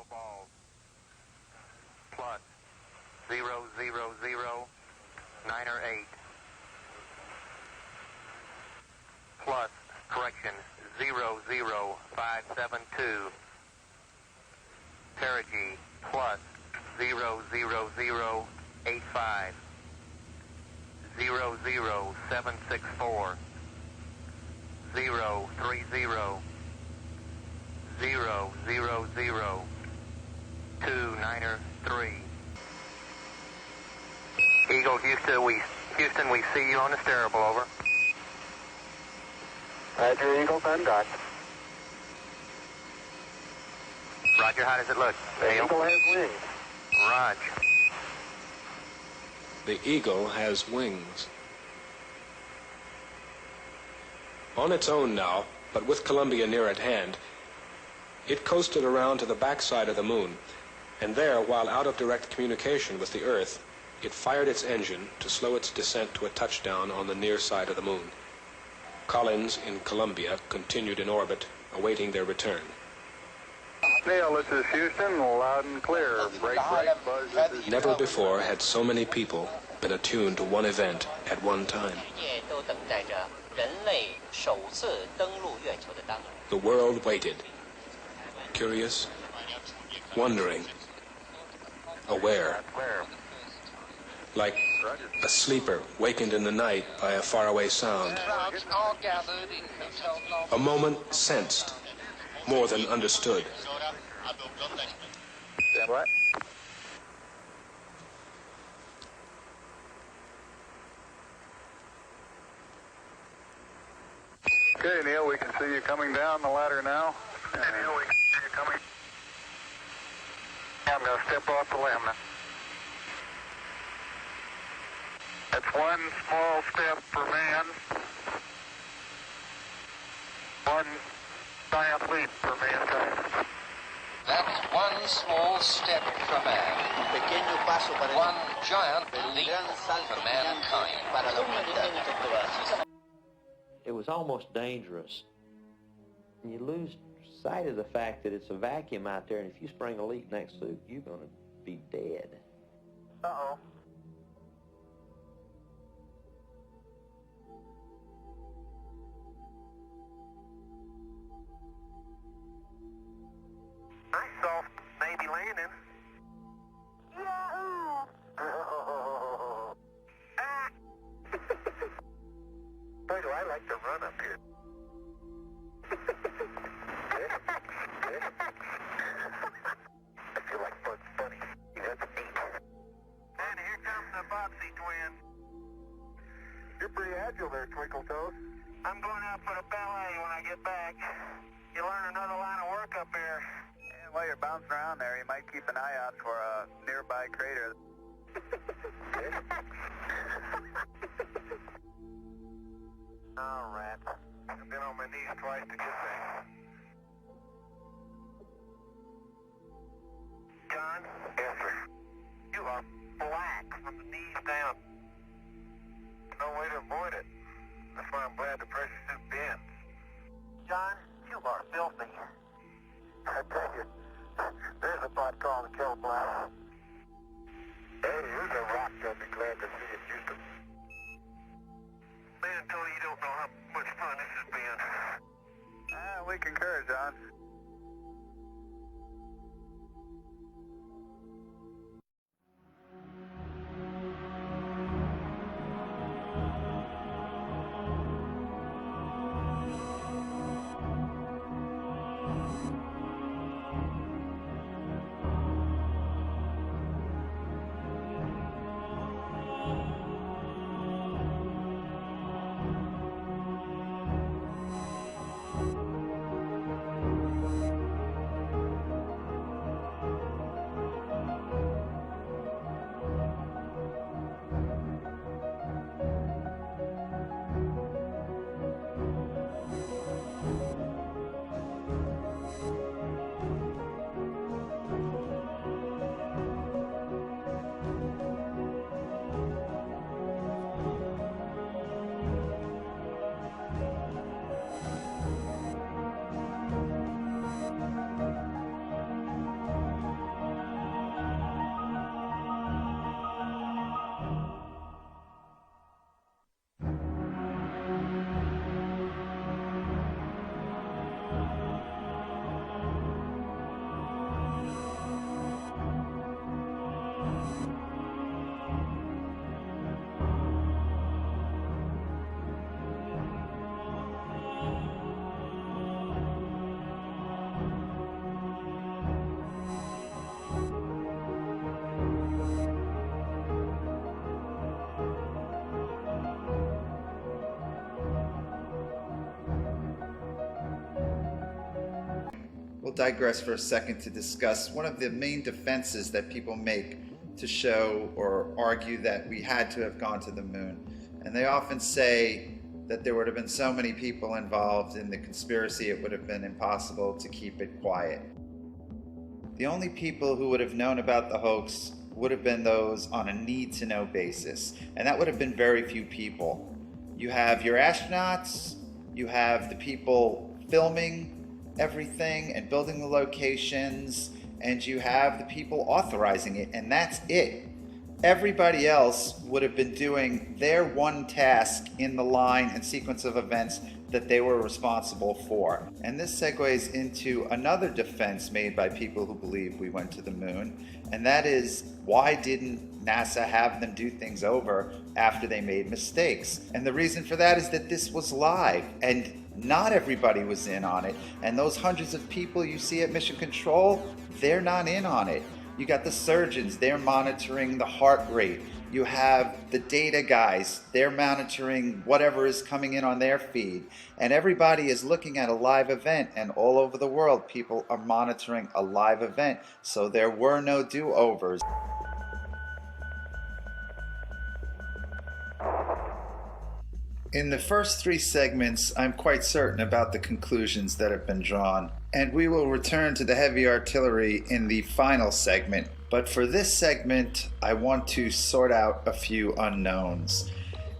balls. Plus 0, 0, 0, 9 or 8. Plus, correction, 0, 0, 5, 7, 2. Perigee, plus 0, 0, 0, 8, 5. 0, 0, 7, 6, 4. 0, 3, 0. 0, 0, 0. 2, 9er, 3. Eagle, Houston, we see you on the steerable, over. Roger, Eagle, contact. Roger, how does it look? The Eagle has wings. Roger. The Eagle has wings. On its own now, but with Columbia near at hand, it coasted around to the backside of the moon, and there, while out of direct communication with the Earth, it fired its engine to slow its descent to a touchdown on the near side of the moon. Collins in Columbia continued in orbit, awaiting their return. Neil, this is Houston, loud and clear. Break, buzz. Never before had so many people been attuned to one event at one time. The world waited, curious, wondering, aware, like a sleeper wakened in the night by a faraway sound. A moment sensed, more than understood. What? Okay, Neil, we can see you coming down the ladder now. Hey, Neil, we can see you coming. I'm going to step off the limb now. That's one small step for man, one giant leap for mankind. That's one small step for man, one giant leap for mankind. It was almost dangerous. You lose sight of the fact that it's a vacuum out there, and if you spring a leak next to it, you're going to be dead. Uh-oh. Nice soft baby landing. Yahoo! Ah! Boy, do I like to run up here. I feel like Bugs Bunny. That's neat. And here comes the Boxy twin. You're pretty agile there, Twinkle Toes. I'm going out for the ballet when I get back. You learn another line of work up here. And while you're bouncing around there, you might keep an eye out for a nearby crater. All right. I've been on my knees twice to get back. John? Yes, sir. You are black from the knees down. No way to avoid it. That's why I'm glad the pressure suit bends. John, you are filthy. I tell you, there's a pot calling the kettle black. Hey, here's a rock I'll be glad to see in Houston. Man, Tony, you don't know how much fun this has been. We concur, John. we'll digress for a second to discuss one of the main defenses that people make to show or argue that we had to have gone to the moon. And they often say that there would have been so many people involved in the conspiracy it would have been impossible to keep it quiet. The only people who would have known about the hoax would have been those on a need-to-know basis, and that would have been very few people. You have your astronauts, you have the people filming everything and building the locations, and you have the people authorizing it, and that's it. Everybody else would have been doing their one task in the line and sequence of events that they were responsible for. And this segues into another defense made by people who believe we went to the moon, and that is, why didn't NASA have them do things over after they made mistakes? And the reason for that is that this was live, and not everybody was in on it. And those hundreds of people you see at Mission Control, they're not in on it. You got the surgeons, they're monitoring the heart rate. You have the data guys, they're monitoring whatever is coming in on their feed. And everybody is looking at a live event, and all over the world people are monitoring a live event. So there were no do-overs. In the first three segments, I'm quite certain about the conclusions that have been drawn, and we will return to the heavy artillery in the final segment. But for this segment, I want to sort out a few unknowns.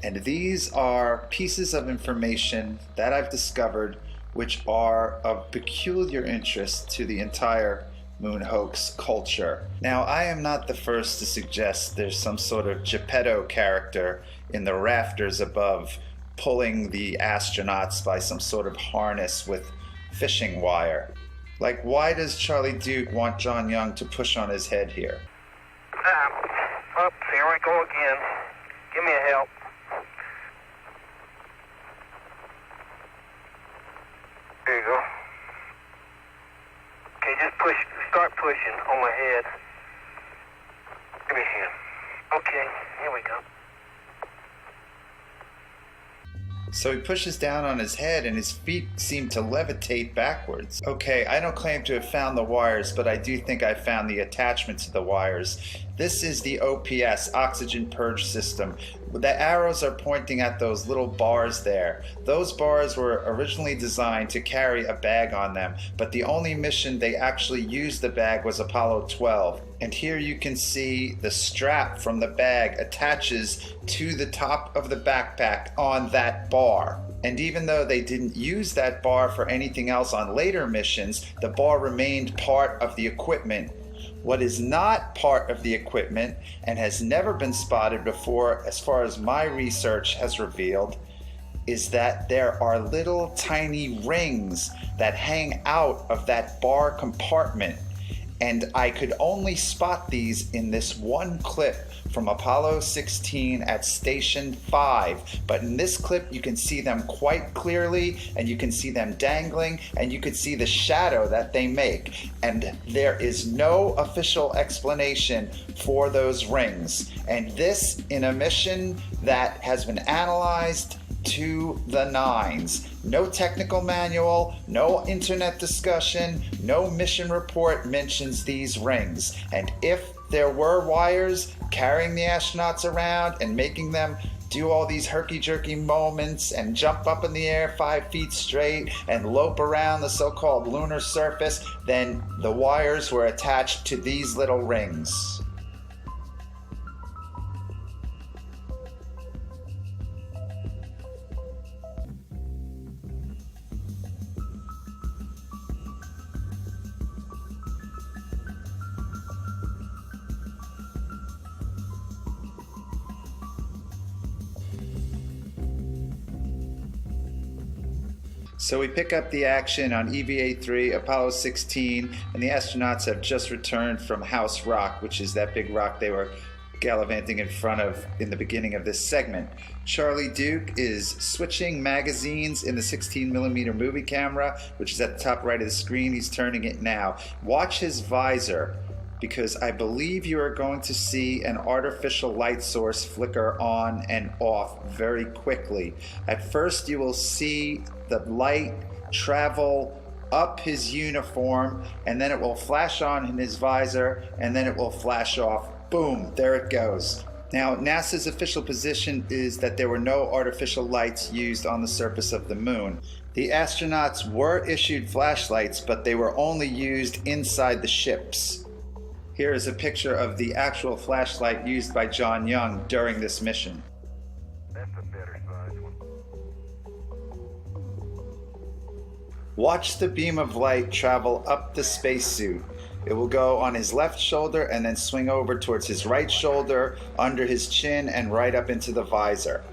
And these are pieces of information that I've discovered which are of peculiar interest to the entire moon hoax culture. Now, I am not the first to suggest there's some sort of Geppetto character in the rafters above, pulling the astronauts by some sort of harness with fishing wire. Like, why does Charlie Duke want John Young to push on his head here? Oops, here we go again. Give me a help. There you go. Okay, just push, start pushing on my head. Give me a hand. Okay, here we go. So he pushes down on his head and his feet seem to levitate backwards. Okay, I don't claim to have found the wires, but I do think I found the attachment to the wires. This is the OPS, oxygen purge system. The arrows are pointing at those little bars there. Those bars were originally designed to carry a bag on them, but the only mission they actually used the bag was Apollo 12. And here you can see the strap from the bag attaches to the top of the backpack on that bar. And even though they didn't use that bar for anything else on later missions, the bar remained part of the equipment. What is not part of the equipment and has never been spotted before, as far as my research has revealed, is that there are little tiny rings that hang out of that bar compartment. And I could only spot these in this one clip from Apollo 16 at Station 5. But in this clip, you can see them quite clearly, and you can see them dangling, and you can see the shadow that they make. And there is no official explanation for those rings. And this in a mission that has been analyzed to the nines. No technical manual, no internet discussion, no mission report mentions these rings. And if there were wires carrying the astronauts around and making them do all these herky-jerky moments and jump up in the air 5 feet straight and lope around the so-called lunar surface, then the wires were attached to these little rings. So we pick up the action on EVA-3, Apollo 16, and the astronauts have just returned from House Rock, which is that big rock they were gallivanting in front of in the beginning of this segment. Charlie Duke is switching magazines in the 16mm movie camera, which is at the top right of the screen. He's turning it now. Watch his visor, because I believe you are going to see an artificial light source flicker on and off very quickly. At first you will see the light travel up his uniform, and then it will flash on in his visor, and then it will flash off. Boom, there it goes. Now, NASA's official position is that there were no artificial lights used on the surface of the moon. The astronauts were issued flashlights, but they were only used inside the ships. Here is a picture of the actual flashlight used by John Young during this mission. That's a better size one. Watch the beam of light travel up the spacesuit. It will go on his left shoulder and then swing over towards his right shoulder, under his chin, and right up into the visor.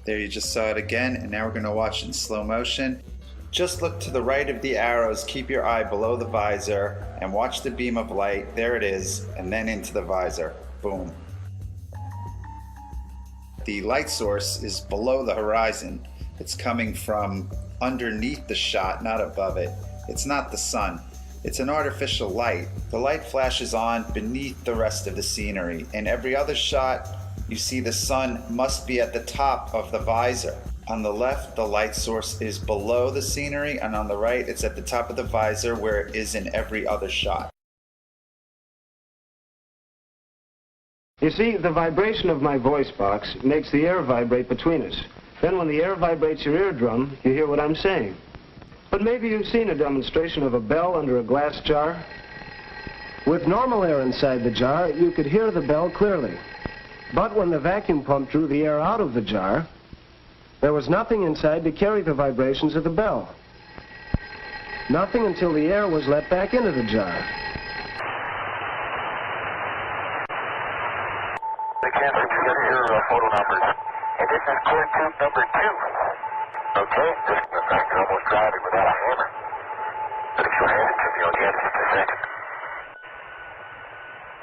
There, you just saw it again, and now we're going to watch it in slow motion. Just look to the right of the arrows, keep your eye below the visor, and watch the beam of light. There it is, and then into the visor. Boom. The light source is below the horizon. It's coming from underneath the shot, not above it. It's not the sun. It's an artificial light. The light flashes on beneath the rest of the scenery. In every other shot, you see the sun must be at the top of the visor. On the left, the light source is below the scenery, and on the right, it's at the top of the visor where it is in every other shot. You see, the vibration of my voice box makes the air vibrate between us. Then when the air vibrates your eardrum, you hear what I'm saying. But maybe you've seen a demonstration of a bell under a glass jar. With normal air inside the jar, you could hear the bell clearly. But when the vacuum pump drew the air out of the jar, there was nothing inside to carry the vibrations of the bell. Nothing until the air was let back into the jar. They can't forget your photo numbers. And this is core tube number 2. Okay, just in fact, you're almost driving without a hammer. But if you'll hand it to me, I'll get it in a second.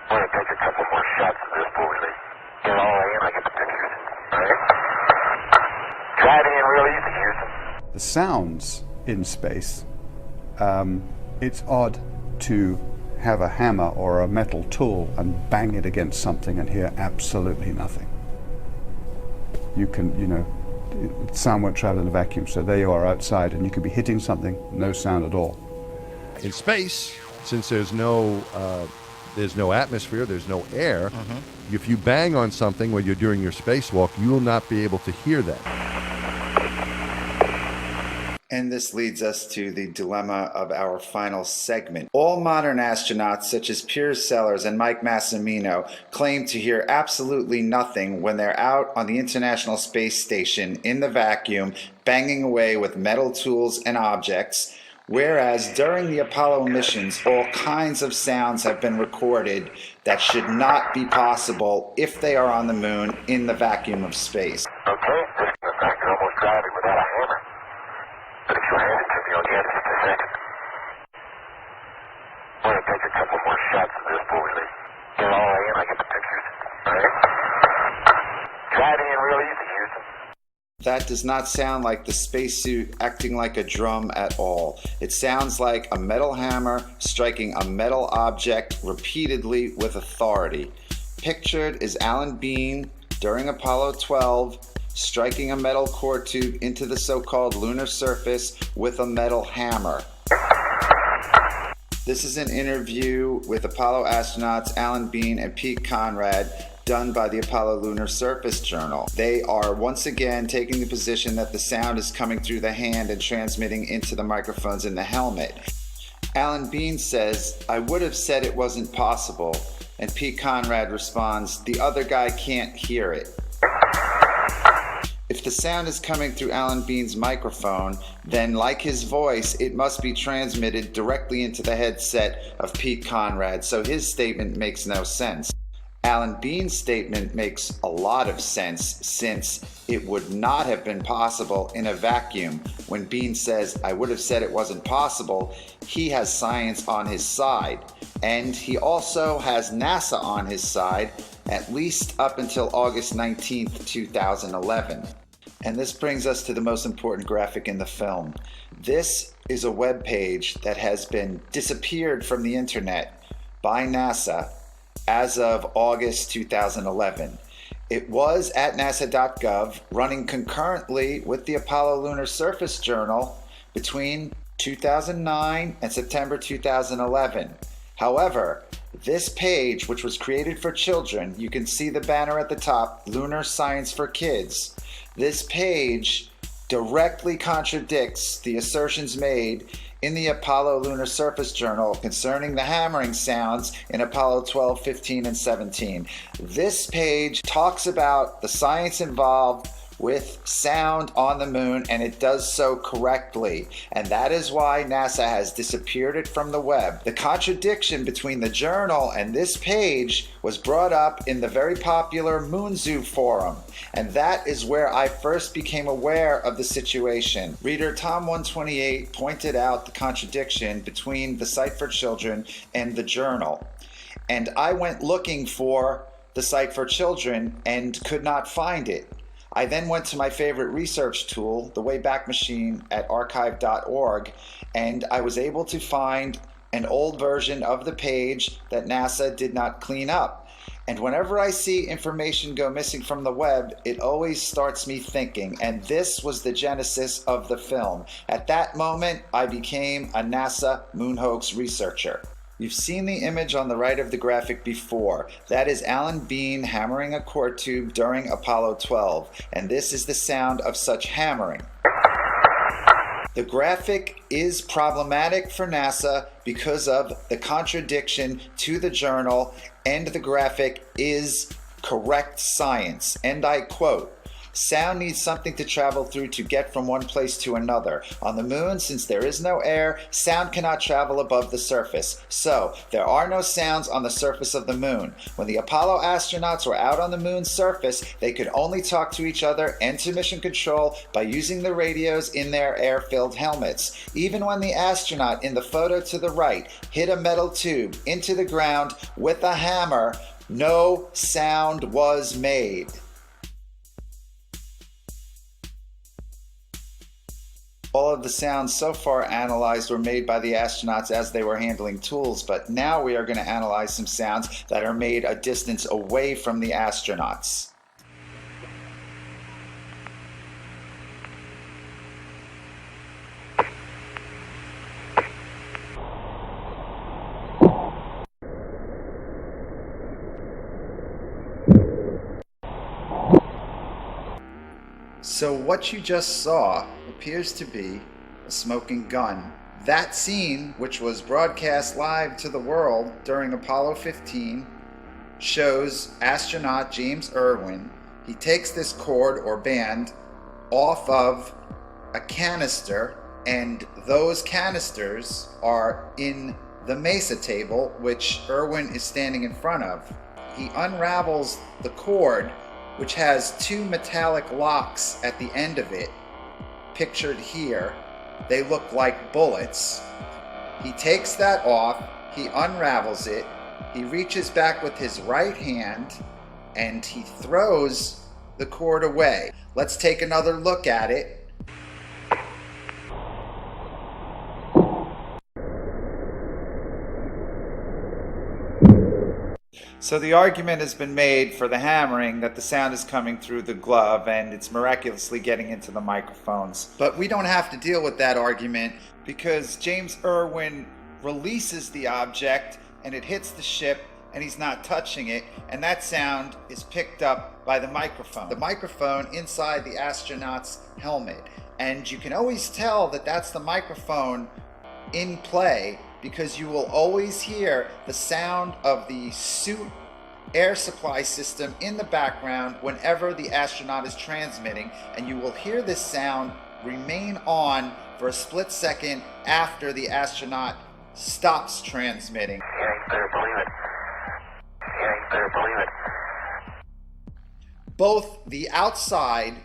I'm going to take a couple more shots of this before we leave. Get all in, I get the pictures. Alright? Driving in real easy, Houston. The sounds in space, it's odd to have a hammer or a metal tool and bang it against something and hear absolutely nothing. You can, sound won't travel in a vacuum, so there you are outside and you could be hitting something, no sound at all. In space, since there's no atmosphere, there's no air, if you bang on something when you're doing your spacewalk, you will not be able to hear that. And this leads us to the dilemma of our final segment. All modern astronauts, such as Piers Sellers and Mike Massimino, claim to hear absolutely nothing when they're out on the International Space Station in the vacuum, banging away with metal tools and objects, whereas during the Apollo missions, all kinds of sounds have been recorded that should not be possible if they are on the moon in the vacuum of space. Okay, just in fact, you're almost driving without a hammer. But if you'll hand it to me, I'll get it in a second. I'm going to take a couple more shots of this before we leave. Get all in, I get the pictures. Alright? Driving in real easy, Houston. That does not sound like the spacesuit acting like a drum at all. It sounds like a metal hammer striking a metal object repeatedly with authority. Pictured is Alan Bean during Apollo 12 striking a metal core tube into the so-called lunar surface with a metal hammer. This is an interview with Apollo astronauts Alan Bean and Pete Conrad done by the Apollo Lunar Surface Journal. They are once again taking the position that the sound is coming through the hand and transmitting into the microphones in the helmet. Alan Bean says, "I would have said it wasn't possible," and Pete Conrad responds, "The other guy can't hear it." If the sound is coming through Alan Bean's microphone, then like his voice, it must be transmitted directly into the headset of Pete Conrad, so his statement makes no sense. Alan Bean's statement makes a lot of sense, since it would not have been possible in a vacuum. When Bean says, "I would have said it wasn't possible," he has science on his side. And he also has NASA on his side, at least up until August 19th, 2011. And this brings us to the most important graphic in the film. This is a web page that has been disappeared from the internet by NASA as of August 2011. It was at nasa.gov, running concurrently with the Apollo Lunar Surface Journal between 2009 and September 2011. However, this page, which was created for children, you can see the banner at the top, Lunar Science for Kids. This page directly contradicts the assertions made in the Apollo Lunar Surface Journal concerning the hammering sounds in Apollo 12, 15, and 17. This page talks about the science involved with sound on the moon, and it does so correctly. And that is why NASA has disappeared it from the web. The contradiction between the journal and this page was brought up in the very popular Moon Zoo forum, and that is where I first became aware of the situation. Reader Tom128 pointed out the contradiction between the site for children and the journal, and I went looking for the site for children and could not find it. I then went to my favorite research tool, the Wayback Machine at archive.org, and I was able to find an old version of the page that NASA did not clean up. And whenever I see information go missing from the web, it always starts me thinking, and this was the genesis of the film. At that moment, I became a NASA moon hoax researcher. You've seen the image on the right of the graphic before. That is Alan Bean hammering a core tube during Apollo 12, and this is the sound of such hammering. The graphic is problematic for NASA because of the contradiction to the journal, and the graphic is correct science. And I quote, "Sound needs something to travel through to get from one place to another. On the moon, since there is no air, sound cannot travel above the surface. So, there are no sounds on the surface of the moon. When the Apollo astronauts were out on the moon's surface, they could only talk to each other and to mission control by using the radios in their air-filled helmets. Even when the astronaut in the photo to the right hit a metal tube into the ground with a hammer, no sound was made." All of the sounds so far analyzed were made by the astronauts as they were handling tools, but now we are going to analyze some sounds that are made a distance away from the astronauts. So what you just saw appears to be a smoking gun. That scene, which was broadcast live to the world during Apollo 15, shows astronaut James Irwin. He takes this cord or band off of a canister, and those canisters are in the mesa table, which Irwin is standing in front of. He unravels the cord, which has two metallic locks at the end of it, pictured here. They look like bullets. He takes that off, he unravels it, he reaches back with his right hand, and he throws the cord away. Let's take another look at it. So the argument has been made for the hammering that the sound is coming through the glove and it's miraculously getting into the microphones. But we don't have to deal with that argument because James Irwin releases the object and it hits the ship and he's not touching it, and that sound is picked up by the microphone. The microphone inside the astronaut's helmet. And you can always tell that that's the microphone in play because you will always hear the sound of the suit air supply system in the background whenever the astronaut is transmitting, and you will hear this sound remain on for a split second after the astronaut stops transmitting. Yeah, you better believe it. Yeah, you better believe it. Both the outside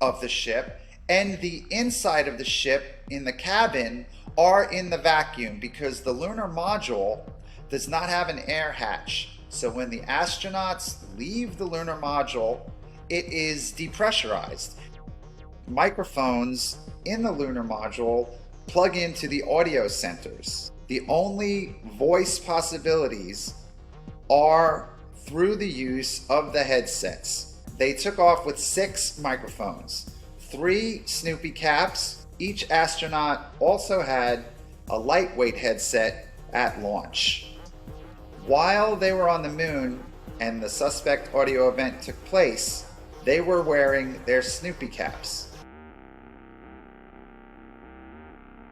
of the ship and the inside of the ship in the cabin are in the vacuum because the lunar module does not have an air hatch. So when the astronauts leave the lunar module, it is depressurized. Microphones in the lunar module plug into the audio centers. The only voice possibilities are through the use of the headsets. they took off with 6 microphones, 3 Snoopy caps. Each astronaut also had a lightweight headset at launch. While they were on the moon and the suspect audio event took place, they were wearing their Snoopy caps.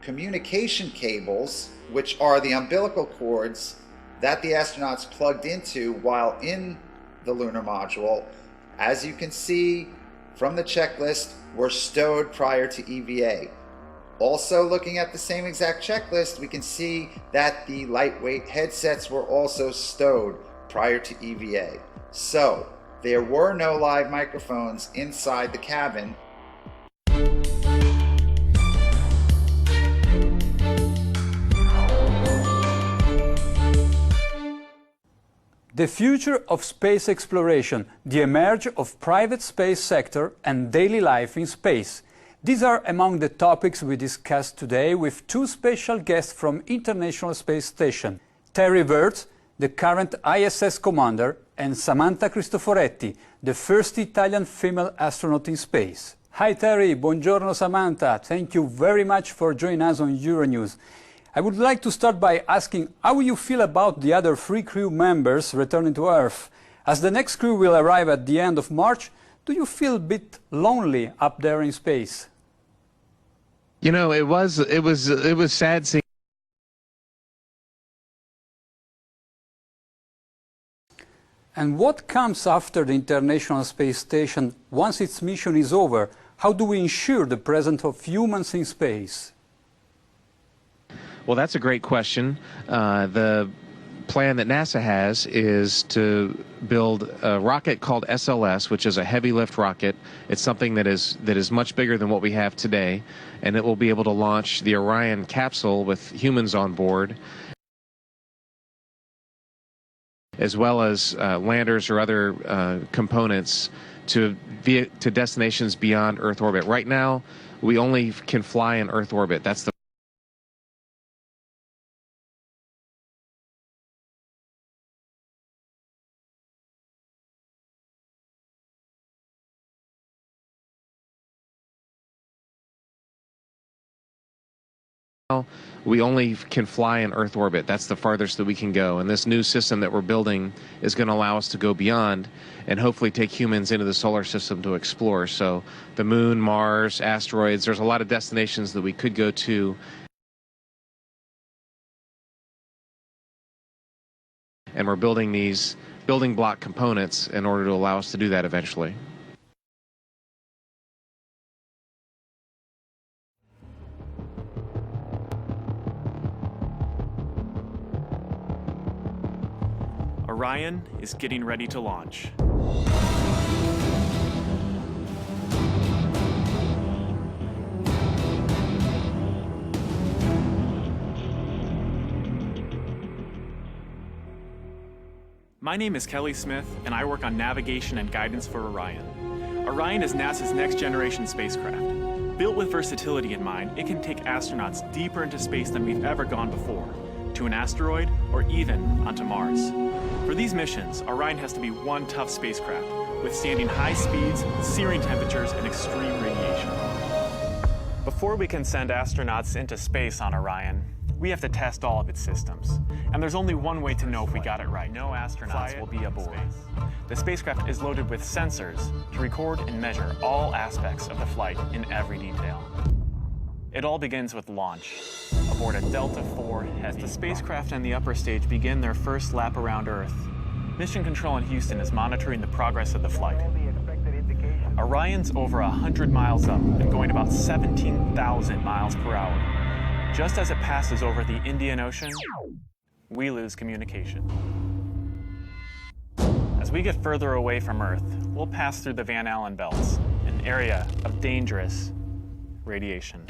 Communication cables, which are the umbilical cords that the astronauts plugged into while in the lunar module, as you can see from the checklist, were stowed prior to EVA. Also, looking at the same exact checklist, we can see that the lightweight headsets were also stowed prior to EVA. So, there were no live microphones inside the cabin. The future of space exploration, the emerge of private space sector and daily life in space. These are among the topics we discussed today with 2 special guests from International Space Station, Terry Virts, the current ISS commander, and Samantha Cristoforetti, the first Italian female astronaut in space. Hi Terry, buongiorno Samantha, thank you very much for joining us on Euronews. I would like to start by asking how you feel about the other 3 crew members returning to Earth. As the next crew will arrive at the end of March, do you feel a bit lonely up there in space? You know, it was sad seeing. And what comes after the International Space Station once its mission is over? How do we ensure the presence of humans in space? Well, that's a great question. The plan that NASA has is to build a rocket called SLS, which is a heavy lift rocket. It's something that is much bigger than what we have today, and it will be able to launch the Orion capsule with humans on board, as well as landers or other components to destinations beyond Earth orbit. Right now, we only can fly in Earth orbit. That's the we only can fly in Earth orbit. That's the farthest that we can go. And this new system that we're building is going to allow us to go beyond and hopefully take humans into the solar system to explore. So the moon, Mars, asteroids, there's a lot of destinations that we could go to. And we're building these building block components in order to allow us to do that eventually. Orion is getting ready to launch. My name is Kelly Smith, and I work on navigation and guidance for Orion. Orion is NASA's next-generation spacecraft. Built with versatility in mind, it can take astronauts deeper into space than we've ever gone before, to an asteroid or even onto Mars. For these missions, Orion has to be one tough spacecraft, withstanding high speeds, searing temperatures, and extreme radiation. Before we can send astronauts into space on Orion, we have to test all of its systems. And there's only one way to know if we got it right. No astronauts will be aboard. The spacecraft is loaded with sensors to record and measure all aspects of the flight in every detail. It all begins with launch, aboard a Delta IV as the spacecraft and the upper stage begin their first lap around Earth. Mission Control in Houston is monitoring the progress of the flight. Orion's over 100 miles up and going about 17,000 miles per hour. Just as it passes over the Indian Ocean, we lose communication. As we get further away from Earth, we'll pass through the Van Allen belts, an area of dangerous radiation.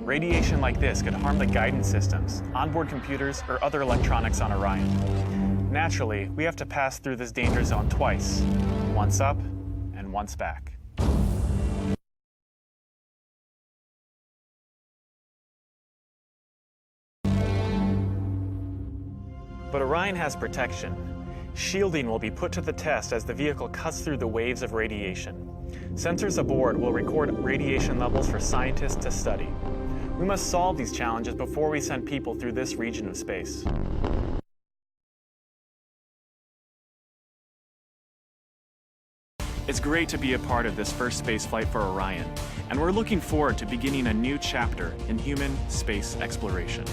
Radiation like this could harm the guidance systems, onboard computers, or other electronics on Orion. Naturally, we have to pass through this danger zone twice. Once up and once back. But Orion has protection. Shielding will be put to the test as the vehicle cuts through the waves of radiation. Sensors aboard will record radiation levels for scientists to study. We must solve these challenges before we send people through this region of space. It's great to be a part of this first space flight for Orion, and we're looking forward to beginning a new chapter in human space exploration.